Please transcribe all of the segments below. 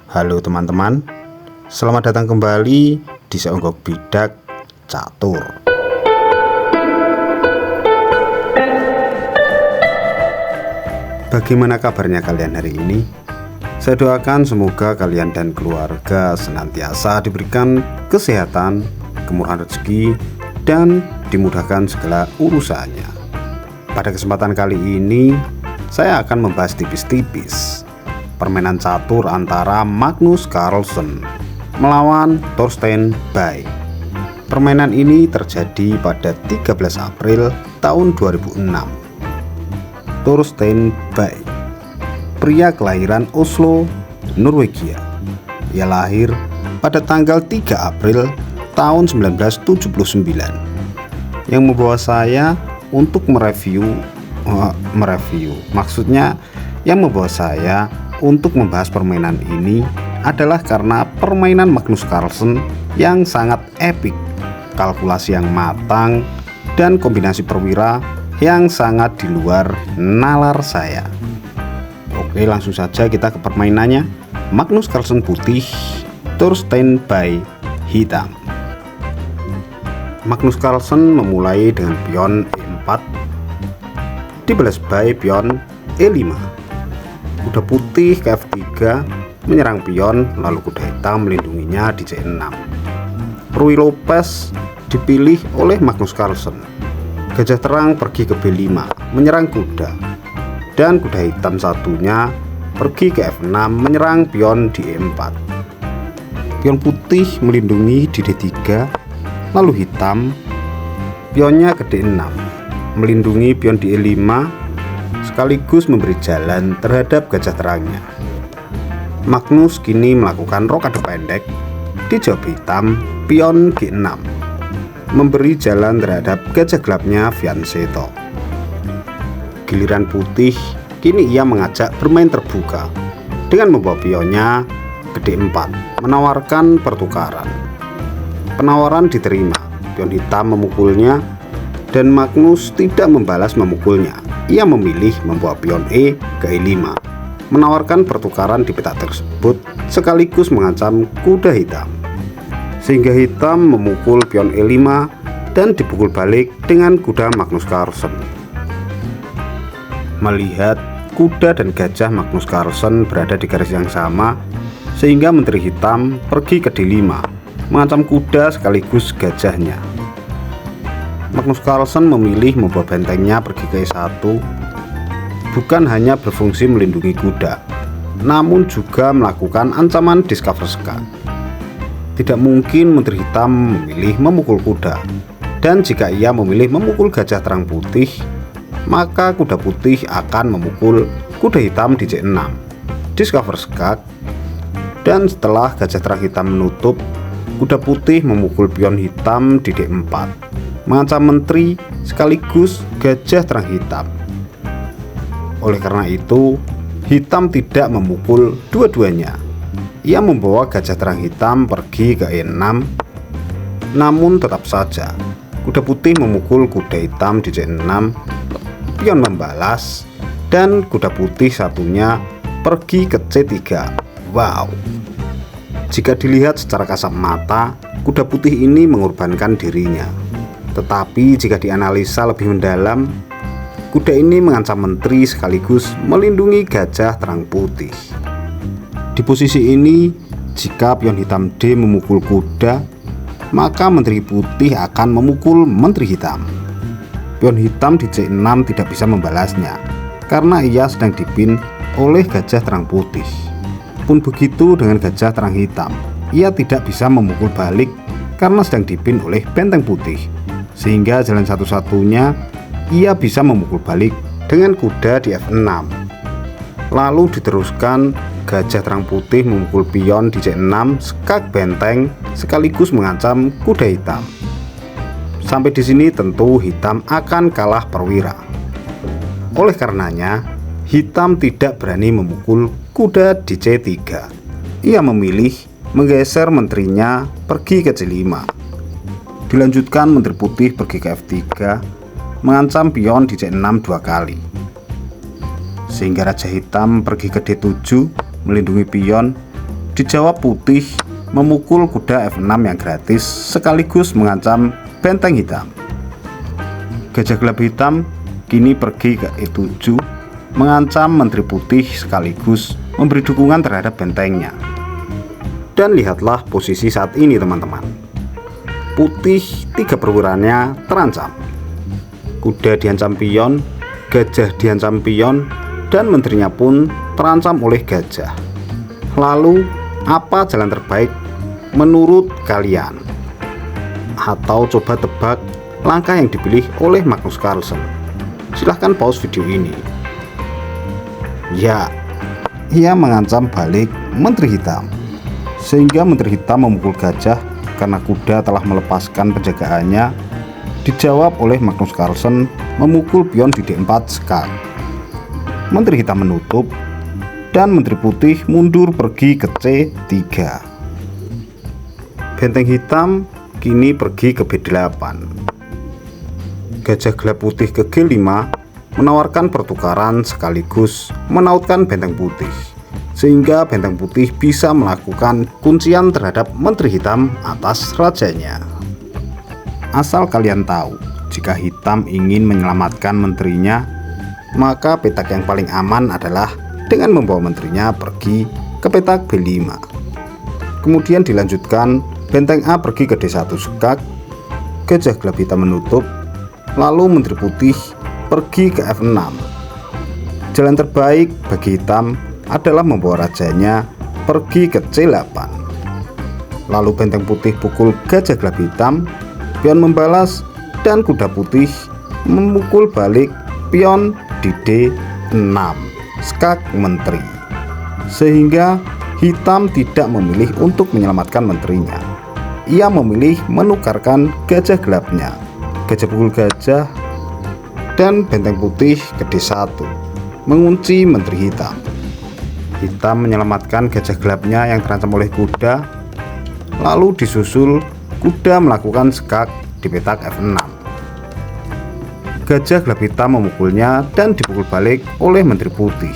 Halo teman-teman, selamat datang kembali di Seonggok Bidak Catur. Bagaimana kabarnya kalian hari ini? Saya doakan semoga kalian dan keluarga senantiasa diberikan kesehatan, kemurahan rezeki, dan dimudahkan segala urusannya. Pada kesempatan kali ini, saya akan membahas tipis-tipis permainan catur antara Magnus Carlsen melawan Thorstein Bye. Permainan ini terjadi pada 13 April tahun 2006. Thorstein Bye, pria kelahiran Oslo, Norwegia. Ia lahir pada tanggal 3 April tahun 1979. Yang membawa saya untuk yang membawa saya untuk membahas permainan ini adalah karena permainan Magnus Carlsen yang sangat epik, kalkulasi yang matang, dan kombinasi perwira yang sangat di luar nalar saya. Oke, langsung saja kita ke permainannya. Magnus Carlsen putih, Thorstein Bye hitam. Magnus Carlsen memulai dengan pion E4, dibalas Bye pion E5. Kuda putih ke F3 menyerang pion, lalu kuda hitam melindunginya di C6. Ruy Lopez dipilih oleh Magnus Carlsen. Gajah terang pergi ke B5 menyerang kuda, dan kuda hitam satunya pergi ke F6 menyerang pion di E4. Pion putih melindungi di D3, lalu hitam pionnya ke D6 melindungi pion di E5 sekaligus memberi jalan terhadap gajah terangnya. Magnus kini melakukan rokade pendek di jawab hitam pion G6 memberi jalan terhadap gajah gelapnya Fianchetto. Giliran putih, kini ia mengajak bermain terbuka dengan membawa pionnya ke D4 menawarkan pertukaran. Penawaran diterima, pion hitam memukulnya dan Magnus tidak membalas memukulnya. Ia memilih membawa pion E ke E5 menawarkan pertukaran di peta tersebut sekaligus mengancam kuda hitam, sehingga hitam memukul pion E5 dan dipukul balik dengan kuda Magnus Carlsen. Melihat kuda dan gajah Magnus Carlsen berada di garis yang sama, sehingga menteri hitam pergi ke D5 mengancam kuda sekaligus gajahnya. Magnus Carlsen memilih membawa bentengnya pergi ke E1, bukan hanya berfungsi melindungi kuda, namun juga melakukan ancaman discover skak. Tidak mungkin menteri hitam memilih memukul kuda, dan jika ia memilih memukul gajah terang putih, maka kuda putih akan memukul kuda hitam di C6, discover skak, dan setelah gajah terang hitam menutup, kuda putih memukul pion hitam di D4 mengancam menteri sekaligus gajah terang hitam. Oleh karena itu, hitam tidak memukul dua-duanya. Ia membawa gajah terang hitam pergi ke E6, namun tetap saja kuda putih memukul kuda hitam di C6, pion membalas, dan kuda putih satunya pergi ke C3. Wow, jika dilihat secara kasat mata, kuda putih ini mengorbankan dirinya. Tetapi jika dianalisa lebih mendalam, kuda ini mengancam menteri sekaligus melindungi gajah terang putih. Di posisi ini, jika pion hitam D memukul kuda, maka menteri putih akan memukul menteri hitam. Pion hitam di C6 tidak bisa membalasnya karena ia sedang dipin oleh gajah terang putih. Pun begitu dengan gajah terang hitam, ia tidak bisa memukul balik karena sedang dipin oleh benteng putih, sehingga jalan satu-satunya ia bisa memukul balik dengan kuda di F6. Lalu diteruskan gajah terang putih memukul pion di C6 skak benteng sekaligus mengancam kuda hitam. Sampai di sini tentu hitam akan kalah perwira. Oleh karenanya, hitam tidak berani memukul kuda di C3. Ia memilih menggeser menterinya pergi ke C5. Dilanjutkan menteri putih pergi ke F3 mengancam pion di C6 dua kali, sehingga raja hitam pergi ke D7 melindungi pion Dijawab Putih memukul kuda F6 yang gratis sekaligus mengancam benteng hitam. Gajah gelap hitam kini pergi ke E7 mengancam Menteri Putih sekaligus memberi dukungan terhadap bentengnya. Dan lihatlah posisi saat ini teman-teman. Putih 3 perwiranya terancam. Kuda diancam pion, gajah diancam pion, dan menterinya pun terancam oleh gajah. Lalu apa jalan terbaik menurut kalian? Atau coba tebak langkah yang dipilih oleh Magnus Carlsen. Silahkan pause video ini. Ya, ia mengancam balik Menteri Hitam, sehingga Menteri Hitam memukul gajah karena kuda telah melepaskan penjagaannya. Dijawab oleh Magnus Carlsen memukul pion di D4 skak. Menteri Hitam menutup dan Menteri Putih mundur pergi ke C3. Benteng hitam kini pergi ke B8. Gajah gelap putih ke G5 menawarkan pertukaran sekaligus menautkan benteng putih, sehingga benteng putih bisa melakukan kuncian terhadap Menteri Hitam atas rajanya. Asal kalian tahu, jika hitam ingin menyelamatkan menterinya, maka petak yang paling aman adalah dengan membawa menterinya pergi ke petak B5. Kemudian dilanjutkan benteng A pergi ke D1 skak, gajah gelap hitam menutup, lalu Menteri Putih pergi ke F6. Jalan terbaik bagi hitam adalah membawa rajanya pergi ke C8. Lalu benteng putih pukul gajah gelap hitam, pion membalas, dan kuda putih memukul balik pion di D6 skak menteri, sehingga hitam tidak memilih untuk menyelamatkan menterinya. Ia memilih menukarkan gajah gelapnya, gajah pukul gajah, dan benteng putih ke D1 mengunci Menteri Hitam. Hitam menyelamatkan gajah gelapnya yang terancam oleh kuda, lalu disusul kuda melakukan skak di petak F6. Gajah gelap hitam memukulnya dan dipukul balik oleh Menteri Putih.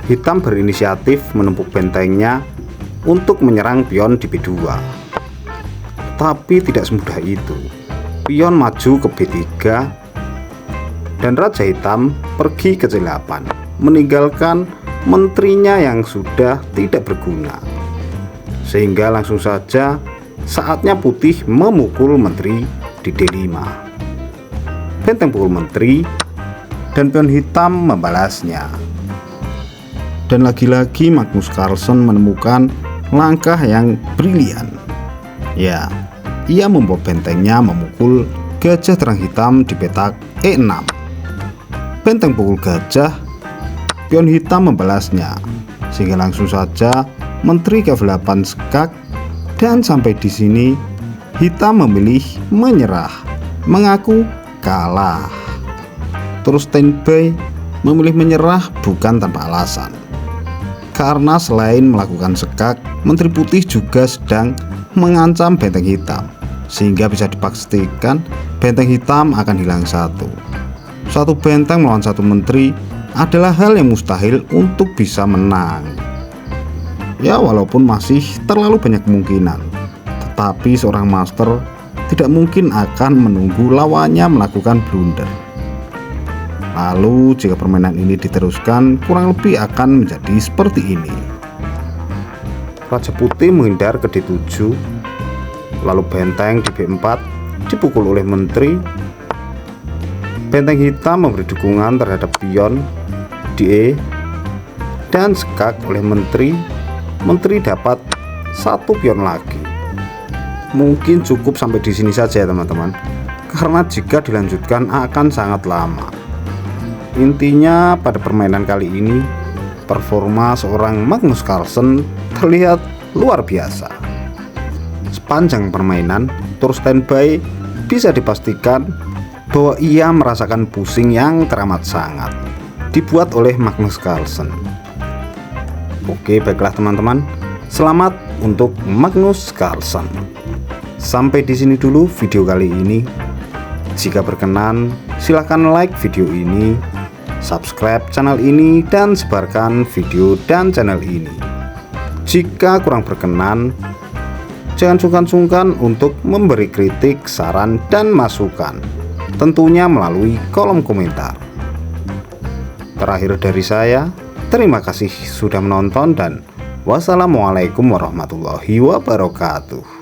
Hitam berinisiatif menumpuk bentengnya untuk menyerang pion di B2. Tapi tidak semudah itu. Pion maju ke B3 dan Raja Hitam pergi ke C8, meninggalkan menterinya yang sudah tidak berguna. Sehingga langsung saja saatnya Putih memukul menteri di D5. Benteng pukul menteri dan pion hitam membalasnya. Dan lagi-lagi Magnus Carlsen menemukan langkah yang brilian. Ya, ia membawa bentengnya memukul gajah terang hitam di petak E6. Benteng pukul gajah, pion hitam membalasnya, sehingga langsung saja menteri ke F8 skak. Dan sampai di sini hitam memilih menyerah, mengaku kalah. Terus standby memilih menyerah bukan tanpa alasan, karena selain melakukan skak, Menteri Putih juga sedang mengancam benteng hitam, sehingga bisa dipastikan benteng hitam akan hilang satu. Satu benteng melawan satu menteri adalah hal yang mustahil untuk bisa menang. Ya, walaupun masih terlalu banyak kemungkinan, tetapi seorang master tidak mungkin akan menunggu lawannya melakukan blunder. Lalu jika permainan ini diteruskan, kurang lebih akan menjadi seperti ini. Raja Putih menghindar ke D7, lalu benteng di B4 dipukul oleh menteri. Benteng hitam memberi dukungan terhadap pion di E dan skak oleh menteri. Menteri dapat satu pion lagi. Mungkin cukup sampai di sini saja ya teman-teman, karena jika dilanjutkan akan sangat lama. Intinya pada permainan kali ini performa seorang Magnus Carlsen terlihat luar biasa. Sepanjang permainan tur standby bisa dipastikan bahwa ia merasakan pusing yang teramat sangat dibuat oleh Magnus Carlsen. Oke, baiklah teman-teman, selamat untuk Magnus Carlsen. Sampai di sini dulu video kali ini. Jika berkenan, silahkan like video ini, subscribe channel ini, dan sebarkan video dan channel ini. Jika kurang berkenan, jangan sungkan-sungkan untuk memberi kritik, saran, dan masukan, tentunya melalui kolom komentar. Terakhir dari saya, terima kasih sudah menonton dan wassalamualaikum warahmatullahi wabarakatuh.